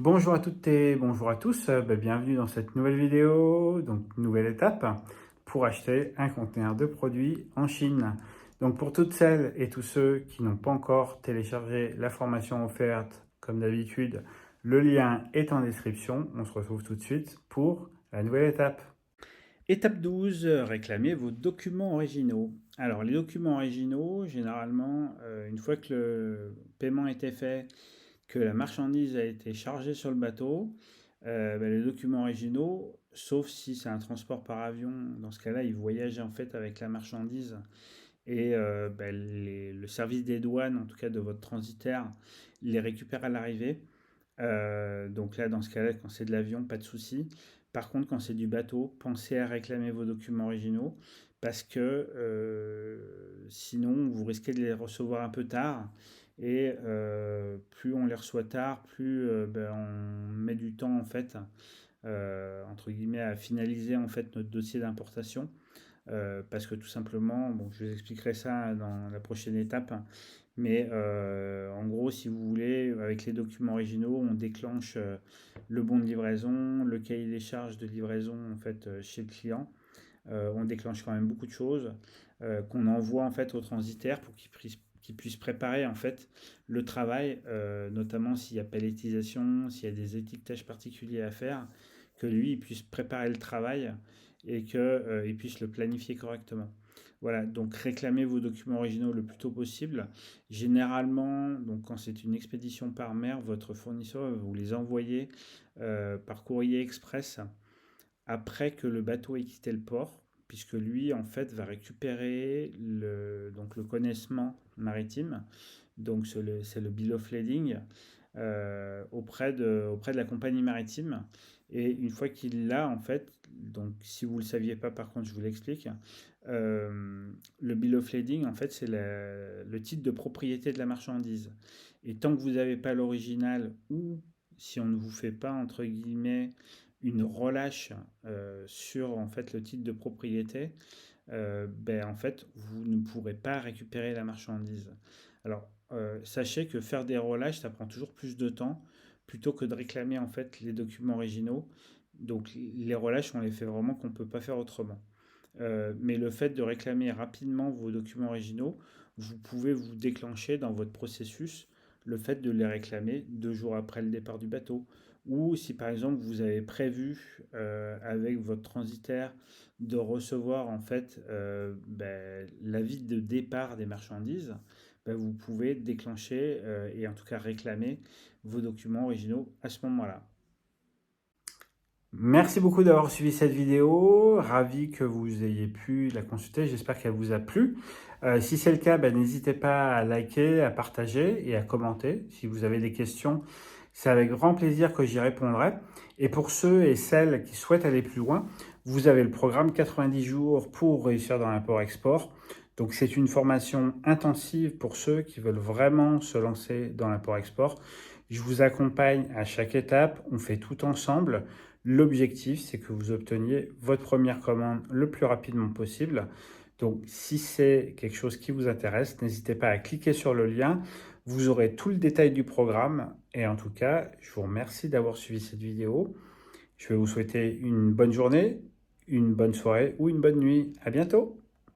Bonjour à toutes et bonjour à tous, bienvenue dans cette nouvelle vidéo, donc nouvelle étape pour acheter un conteneur de produits en Chine. Donc pour toutes celles et tous ceux qui n'ont pas encore téléchargé la formation offerte, comme d'habitude, le lien est en description. On se retrouve tout de suite pour la nouvelle étape. Étape 12, réclamez vos documents originaux. Alors les documents originaux, généralement, une fois que le paiement a été fait, que la marchandise a été chargée sur le bateau, les documents originaux, sauf si c'est un transport par avion, dans ce cas-là, ils voyagent en fait avec la marchandise et le service des douanes, en tout cas de votre transitaire, les récupère à l'arrivée. Donc là, dans ce cas-là, quand c'est de l'avion, pas de souci. Par contre, quand c'est du bateau, pensez à réclamer vos documents originaux parce que sinon, vous risquez de les recevoir un peu tard. Et plus on les reçoit tard, plus on met du temps en fait, entre guillemets, à finaliser en fait notre dossier d'importation. Parce que tout simplement, bon, je vous expliquerai ça dans la prochaine étape, mais en gros, si vous voulez, avec les documents originaux, on déclenche le bon de livraison, le cahier des charges de livraison en fait chez le client. On déclenche quand même beaucoup de choses qu'on envoie en fait au transitaire pour qu'il puisse préparer en fait le travail, notamment s'il y a palettisation, s'il y a des étiquetages particuliers à faire, que lui il puisse préparer le travail et qu'il puisse le planifier correctement. Voilà, donc réclamez vos documents originaux le plus tôt possible. Généralement, donc quand c'est une expédition par mer, votre fournisseur va vous les envoyer par courrier express après que le bateau ait quitté le port, puisque lui, en fait, va récupérer le connaissement maritime, donc c'est le bill of lading, auprès de la compagnie maritime. Et une fois qu'il l'a, en fait, donc si vous ne le saviez pas, par contre, je vous l'explique, le bill of lading, en fait, c'est le titre de propriété de la marchandise. Et tant que vous n'avez pas l'original, ou si on ne vous fait pas, entre guillemets, une relâche sur en fait le titre de propriété, en fait, vous ne pourrez pas récupérer la marchandise. Alors, sachez que faire des relâches, ça prend toujours plus de temps plutôt que de réclamer en fait les documents originaux. Donc, les relâches, on les fait vraiment qu'on ne peut pas faire autrement. Mais le fait de réclamer rapidement vos documents originaux, vous pouvez vous déclencher dans votre processus le fait de les réclamer 2 jours après le départ du bateau. Ou si par exemple vous avez prévu avec votre transitaire de recevoir en fait l'avis de départ des marchandises, vous pouvez déclencher et en tout cas réclamer vos documents originaux à ce moment-là. Merci beaucoup d'avoir suivi cette vidéo. Ravi que vous ayez pu la consulter. J'espère qu'elle vous a plu. Si c'est le cas, n'hésitez pas à liker, à partager et à commenter. Si vous avez des questions, c'est avec grand plaisir que j'y répondrai. Et pour ceux et celles qui souhaitent aller plus loin, vous avez le programme 90 jours pour réussir dans l'import-export. Donc c'est une formation intensive pour ceux qui veulent vraiment se lancer dans l'import-export. Je vous accompagne à chaque étape. On fait tout ensemble. L'objectif, c'est que vous obteniez votre première commande le plus rapidement possible. Donc, si c'est quelque chose qui vous intéresse, n'hésitez pas à cliquer sur le lien. Vous aurez tout le détail du programme. Et en tout cas, je vous remercie d'avoir suivi cette vidéo. Je vais vous souhaiter une bonne journée, une bonne soirée ou une bonne nuit. À bientôt!